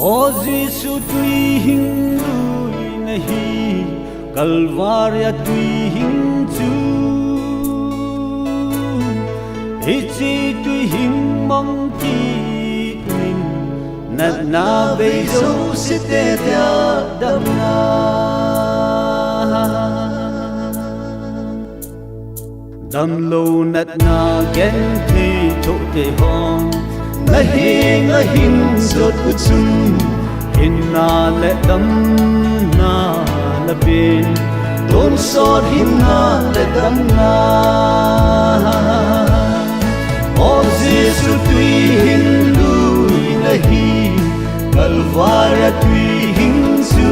O Giêsu tui hình lui nahi Calvaria tui hình chu Ichi tui hình mong ki min Nat na vei dấu sẽ tê tia đam na Đam lâu nat na gen thi chỗ tê hong Nahi zot utsum Hinna le dam na la bin Don sot hinna le dam na O Giêsu tui hin lui nahi Calvaria tui hin su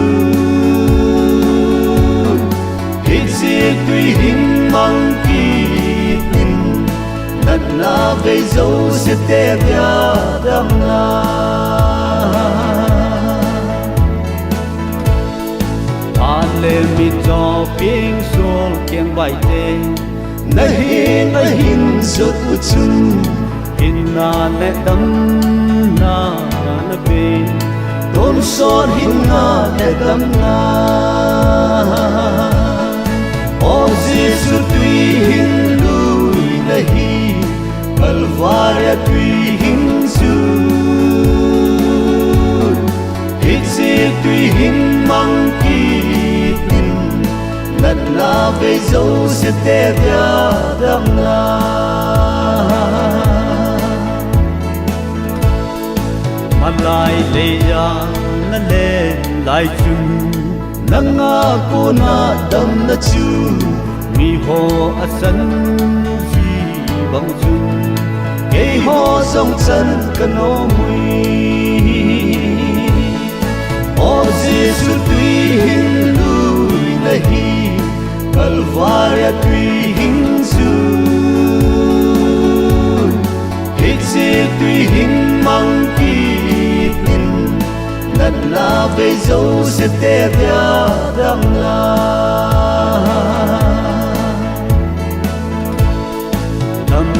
Hitsi tui hin mang ki Nat na vei dấu sẽ tê bia đam na Ale mi cho ping sol kieng bai te Nahin zot utsum Hinna le dam na na be Don sot hinna le dam na O Giêsu tui hin lui nahi Calvaria tui hin su Hitsi tui hin mang ki Nat na vei dấu sẽ tê bia đam na Malai le ya na le lai chung Nanga ko na dam na chu Mi ho asan bang chung Kei ho song chân kano mui O Giêsu tui hin lui nahi Calvaria tui hin su Hitsi tui hin mang ki Nat na vei dấu sẽ tê bia đam na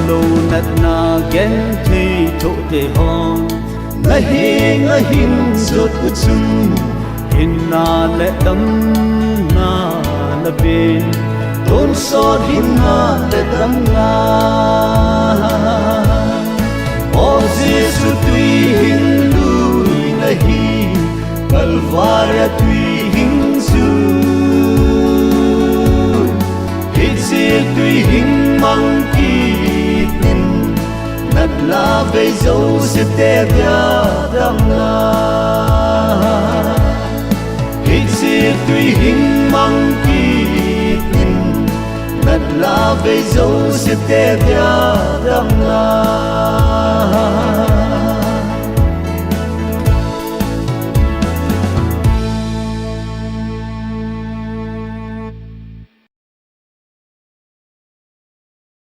Lâu nat na gen thi chỗ tê hong Nahi zot utsum Hinna le dam na la bin Don sot hinna le dam na O Giêsu tui hin lui nahi Calvaria tui hin su Hitsi tui hin mang ki Nat na vei dấu sẽ tê bia đam na Hitsi tui hin mang ki Nat na vei dấu sẽ tê bia đam na